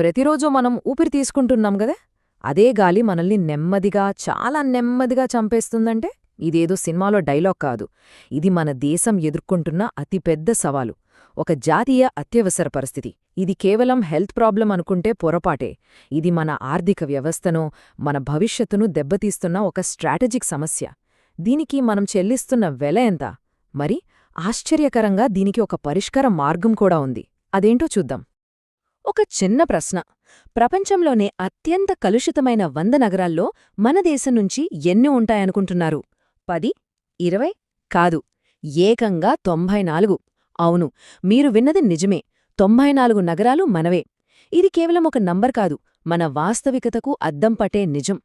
ప్రతిరోజు మనం ఊపిరి తీసుకుంటున్నాం గదా, అదే గాలి మనల్ని నెమ్మదిగా, చాలా నెమ్మదిగా చంపేస్తుందంటే ఇదేదో సినిమాలో డైలాగ్ కాదు. ఇది మన దేశం ఎదుర్కొంటున్న అతిపెద్ద సవాలు. ఒక జాతీయ అత్యవసర పరిస్థితి. ఇది కేవలం హెల్త్ ప్రాబ్లం అనుకుంటే పొరపాటే. ఇది మన ఆర్థిక వ్యవస్థను, మన భవిష్యత్తును దెబ్బతీస్తున్న ఒక స్ట్రాటజిక్ సమస్య. దీనికి మనం చెల్లిస్తున్న వెల ఎంత? మరి ఆశ్చర్యకరంగా దీనికి ఒక పరిష్కార మార్గం కూడా ఉంది. అదేంటో చూద్దాం. ఒక చిన్న ప్రశ్న. ప్రపంచంలోనే అత్యంత కలుషితమైన 100 నగరాల్లో మన దేశం నుంచి ఎన్ని ఉంటాయనుకుంటున్నారు? 10, 20? కాదు, ఏకంగా 94. అవును, మీరు విన్నది నిజమే. 94 నగరాలు మనవే. ఇది కేవలం ఒక నంబర్ కాదు, మన వాస్తవికతకు అద్దం పట్టే నిజం.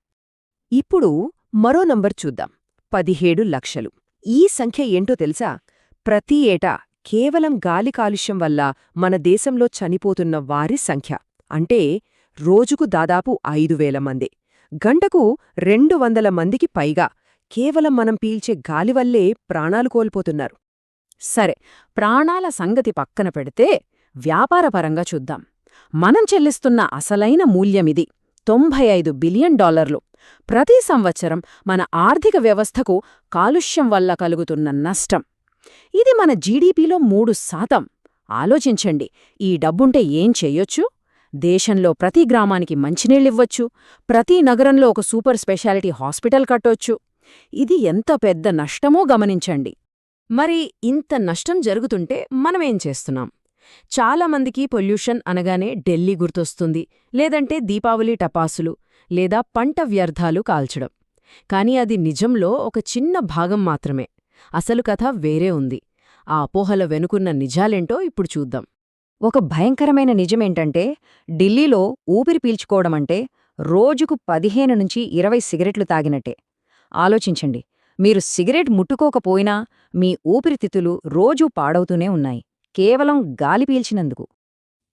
ఇప్పుడు మరో నంబర్ చూద్దాం. 17 లక్షలు. ఈ సంఖ్య ఏంటో తెలుసా? ప్రతి ఏటా కేవలం గాలి కాలుష్యం వల్ల మన దేశంలో చనిపోతున్న వారి సంఖ్య. అంటే రోజుకు దాదాపు 5,000 మంది, గంటకు 200 మందికి పైగా కేవలం మనం పీల్చే గాలివల్లే ప్రాణాలు కోల్పోతున్నారు. సరే, ప్రాణాల సంగతి పక్కన పెడితే వ్యాపారపరంగా చూద్దాం. మనం చెల్లిస్తున్న అసలైన మూల్యమిది. $95 బిలియన్. ప్రతి సంవత్సరం మన ఆర్థిక వ్యవస్థకు కాలుష్యం వల్ల కలుగుతున్న నష్టం. ఇది మన జీడీపీలో 3%. ఆలోచించండి, ఈ డబ్బుంటే ఏం చెయ్యొచ్చు? దేశంలో ప్రతి గ్రామానికి మంచినీళ్ళివ్వచ్చు, ప్రతి నగరంలో ఒక సూపర్ స్పెషాలిటీ హాస్పిటల్ కట్టొచ్చు. ఇది ఎంత పెద్ద నష్టమో గమనించండి. మరి ఇంత నష్టం జరుగుతుంటే మనమేం చేస్తున్నాం? చాలామందికి పొల్యూషన్ అనగానే ఢిల్లీ గుర్తొస్తుంది, లేదంటే దీపావళి టపాసులు, లేదా పంట వ్యర్థాలు కాల్చడం. కాని అది నిజంలో ఒక చిన్న భాగం మాత్రమే. అసలు కథ వేరే ఉంది. ఆ అపోహల వెనుకున్న నిజాలేంటో ఇప్పుడు చూద్దాం. ఒక భయంకరమైన నిజమేంటంటే, ఢిల్లీలో ఊపిరి పీల్చుకోవడమంటే రోజుకు 15 నుంచి 20 సిగరెట్లు తాగినట్టే. ఆలోచించండి, మీరు సిగరెట్ ముట్టుకోకపోయినా మీ ఊపిరితిత్తులు రోజూ పాడవుతూనే ఉన్నాయి, కేవలం గాలి పీల్చినందుకు.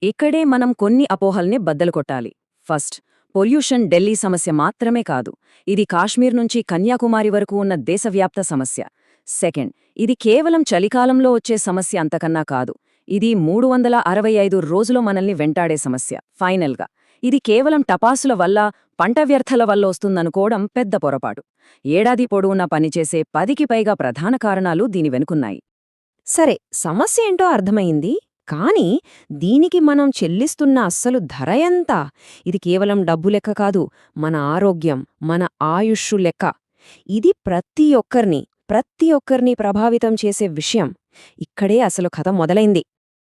ఇక్కడే మనం కొన్ని అపోహల్ని బద్దలుకొట్టాలి. ఫస్ట్, పొల్యూషన్ ఢిల్లీ సమస్య మాత్రమే కాదు, ఇది కాశ్మీర్ నుంచి కన్యాకుమారి వరకు ఉన్న దేశవ్యాప్త సమస్య. సెకండ్, ఇది కేవలం చలికాలంలో వచ్చే సమస్య అంతకన్నా కాదు, ఇది 365 రోజులు మనల్ని వెంటాడే సమస్య. ఫైనల్గా, ఇది కేవలం టపాసుల వల్ల, పంట వ్యర్థాల వల్ల వస్తుందనుకోవడం పెద్ద పొరపాటు. ఏడాది పొడవునా పనిచేసే 10కి పైగా ప్రధాన కారణాలు దీని వెనుకున్నాయి. సరే, సమస్య ఏంటో అర్థమైంది. కానీ దీనికి మనం చెల్లిస్తున్న అస్సలు ధర ఎంత? ఇది కేవలం డబ్బు లెక్క కాదు, మన ఆరోగ్యం, మన ఆయుష్షు లెక్క. ఇది ప్రతి ఒక్కరిని ప్రభావితం చేసే విషయం. ఇక్కడే అసలు కథ మొదలైంది.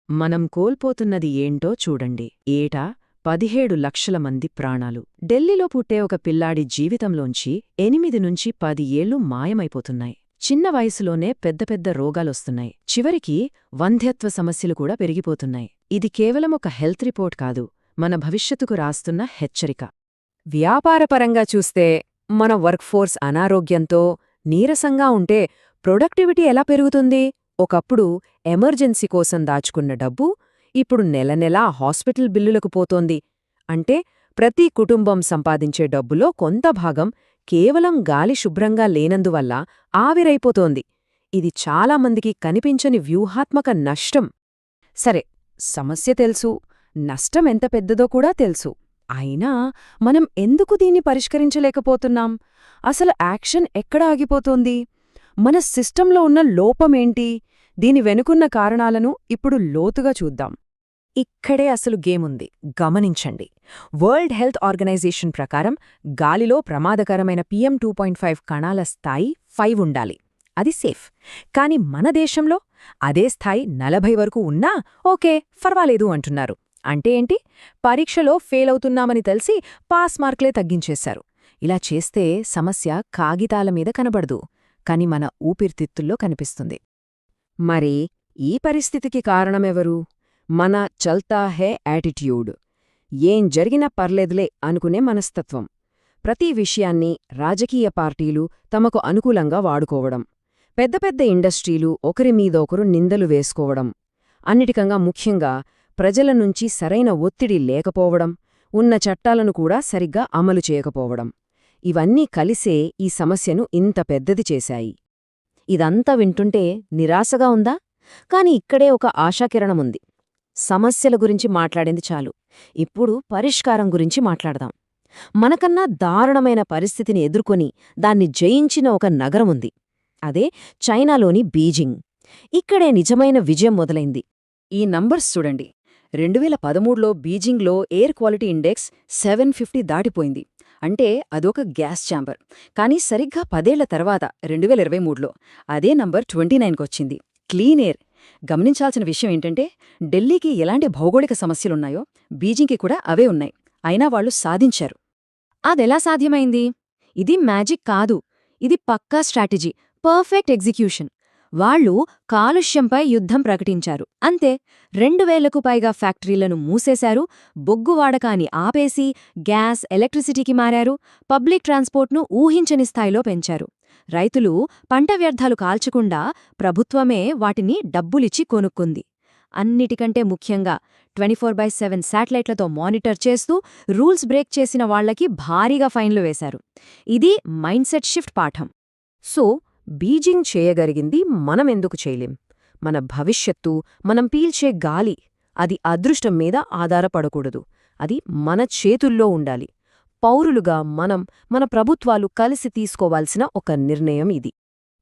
మనం కోల్పోతున్నది ఏంటో చూడండి. ఏటా 17 లక్షల మంది ప్రాణాలు. ఢిల్లీలో పుట్టే ఒక పిల్లాడి జీవితంలోంచి 8 నుంచి 10 ఏళ్లు మాయమైపోతున్నాయి. చిన్న వయసులోనే పెద్ద పెద్ద రోగాలొస్తున్నాయి. చివరికి వంధ్యత్వ సమస్యలు కూడా పెరిగిపోతున్నాయి. ఇది కేవలం ఒక హెల్త్ రిపోర్ట్ కాదు, మన భవిష్యత్తుకు రాస్తున్న హెచ్చరిక. వ్యాపారపరంగా చూస్తే, మన వర్క్ఫోర్స్ అనారోగ్యంతో, నీరసంగా ఉంటే ప్రొడక్టివిటీ ఎలా పెరుగుతుంది? ఒకప్పుడు ఎమర్జెన్సీ కోసం దాచుకున్న డబ్బు ఇప్పుడు నెలనెలా హాస్పిటల్ బిల్లులకు పోతోంది. అంటే ప్రతి కుటుంబం సంపాదించే డబ్బులో కొంత భాగం కేవలం గాలి శుభ్రంగా లేనందువల్ల ఆవిరైపోతోంది. ఇది చాలామందికి కనిపించని వ్యూహాత్మక నష్టం. సరే, సమస్య తెలుసు, నష్టం ఎంత పెద్దదో కూడా తెలుసు. అయినా మనం ఎందుకు దీన్ని పరిష్కరించలేకపోతున్నాం? అసలు యాక్షన్ ఎక్కడ ఆగిపోతోంది? మన సిస్టంలో ఉన్న లోపమేంటి? దీని వెనుకున్న కారణాలను ఇప్పుడు లోతుగా చూద్దాం. ఇక్కడే అసలు గేముంది, గమనించండి. వరల్డ్ హెల్త్ ఆర్గనైజేషన్ ప్రకారం గాలిలో ప్రమాదకరమైన PM 2.5 కణాల స్థాయి 5 ఉండాలి. అది సేఫ్. కాని మన దేశంలో అదే స్థాయి 40 వరకు ఉన్నా ఓకే, పర్వాలేదు అంటున్నారు. అంటే ఏంటి? పరీక్షలో ఫెయిల్ అవుతున్నామని తెలిసి పాస్ మార్కులే తగ్గించేశారు. ఇలా చేస్తే సమస్య కాగితాల మీద కనబడదు, కాని మన ఊపిరితిత్తుల్లో కనిపిస్తుంది. మరి ఈ పరిస్థితికి కారణమెవరు? మన చల్తా హే యాటిట్యూడ్. ఏం జరిగినా పర్లేదులే అనుకునే మనస్తత్వం. ప్రతి విషయాన్ని రాజకీయ పార్టీలు తమకు అనుకూలంగా వాడుకోవడం, పెద్ద పెద్ద ఇండస్ట్రీలు ఒకరి మీద ఒకరు నిందలు వేసుకోవడం, అన్నిటికంగా ముఖ్యంగా ప్రజల నుంచి సరైన ఒత్తిడి లేకపోవడం, ఉన్న చట్టాలను కూడా సరిగ్గా అమలు చేయకపోవడం, ఇవన్నీ కలిసే ఈ సమస్యను ఇంత పెద్దది చేశాయి. ఇదంతా వింటుంటే నిరాశగా ఉందా? కాని ఇక్కడే ఒక ఆశాకిరణముంది. సమస్యల గురించి మాట్లాడింది చాలు. ఇప్పుడు పరిష్కారం గురించి మాట్లాడదాం. మనకన్నా దారుణమైన పరిస్థితిని ఎదుర్కొని దాన్ని జయించిన ఒక నగరముంది. అదే చైనాలోని బీజింగ్. ఇక్కడే నిజమైన విజయం మొదలైంది. ఈ నంబర్స్ చూడండి. 2013లో బీజింగ్లో ఎయిర్ క్వాలిటీ ఇండెక్స్ 750 దాటిపోయింది. అంటే అదొక గ్యాస్ ఛాంబర్. కానీ సరిగ్గా 10 ఏళ్ల తర్వాత 2023లో అదే నంబర్ 29కొచ్చింది. Clean air. గమనించాల్సిన విషయం ఏంటంటే ఢిల్లీకి ఎలాంటి భౌగోళిక సమస్యలున్నాయో బీజింగ్కి కూడా అవే ఉన్నాయి. అయినా వాళ్ళు సాధించారు. అదెలా సాధ్యమైంది? ఇది మ్యాజిక్ కాదు. ఇది పక్కా స్ట్రాటజీ, పర్ఫెక్ట్ ఎగ్జిక్యూషన్. వాళ్ళు కాలుష్యంపై యుద్ధం ప్రకటించారు. అంతే. 2000కు పైగా ఫ్యాక్టరీలను మూసేశారు, బొగ్గు వాడకాన్ని ఆపేసి గ్యాస్, ఎలక్ట్రిసిటీకి మారారు, పబ్లిక్ ట్రాన్స్పోర్ట్ను ఊహించని స్థాయిలో పెంచారు. రైతులు పంట వ్యర్థాలు కాల్చకుండా ప్రభుత్వమే వాటిని డబ్బులిచ్చి కొనుక్కుంది. అన్నిటికంటే ముఖ్యంగా 24/7 శాటిలైట్లతో మానిటర్ చేస్తూ రూల్స్ బ్రేక్ చేసిన వాళ్లకి భారీగా ఫైన్లు వేశారు. ఇది మైండ్సెట్ షిఫ్ట్ పాఠం. సో బీజింగ్ చేయగలిగింది మనమెందుకు చేయలేం? మన భవిష్యత్తు, మనం పీల్చే గాలి, అది అదృష్టం మీద ఆధారపడకూడదు. అది మన చేతుల్లో ఉండాలి. పౌరులుగా మన ప్రభుత్వాలు కలిసి తీసుకోవాల్సిన ఒక నిర్ణయం ఇది.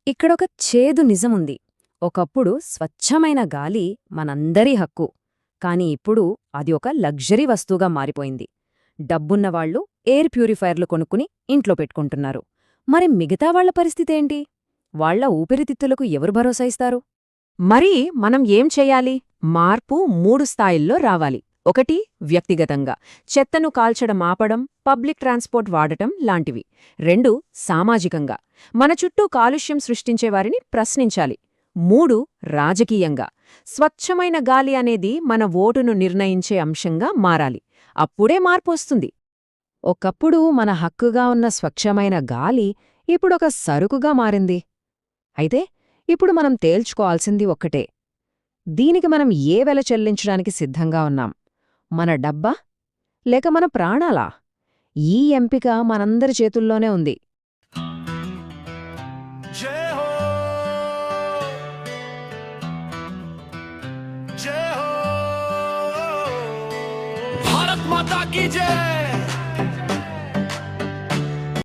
ఇక్కడొక చేదు నిజముంది. ఒకప్పుడు స్వచ్ఛమైన గాలి మనందరి హక్కు. కాని ఇప్పుడు అది ఒక లగ్జరీ వస్తువుగా మారిపోయింది. డబ్బున్నవాళ్లు ఎయిర్ ప్యూరిఫైర్లు కొనుక్కుని ఇంట్లో పెట్టుకుంటున్నారు. మరి మిగతా వాళ్ల పరిస్థితేంటి? వాళ్ల ఊపిరితిత్తులకు ఎవరు భరోసా ఇస్తారు? మరి మనం ఏం చెయ్యాలి? మార్పు 3 స్థాయిల్లో రావాలి. 1 వ్యక్తిగతంగా చెత్తను కాల్చడం ఆపడం, పబ్లిక్ ట్రాన్స్పోర్ట్ వాడటం లాంటివి. 2 సామాజికంగా మన చుట్టూ కాలుష్యం సృష్టించేవారిని ప్రశ్నించాలి. 3 రాజకీయంగా స్వచ్ఛమైన గాలి అనేది మన ఓటును నిర్ణయించే అంశంగా మారాలి. అప్పుడే మార్పొస్తుంది. ఒకప్పుడు మన హక్కుగా ఉన్న స్వచ్ఛమైన గాలి ఇప్పుడొక సరుకుగా మారింది. అయితే ఇప్పుడు మనం తేల్చుకోవాల్సింది ఒక్కటే. దీనికి మనం ఏ వెల చెల్లించడానికి సిద్ధంగా ఉన్నాం? మన డబ్బా లేక మన ప్రాణాలా? ఈ ఎంపిక మనందరి చేతుల్లోనే ఉంది. जय हो जय हो भारत माता की जय।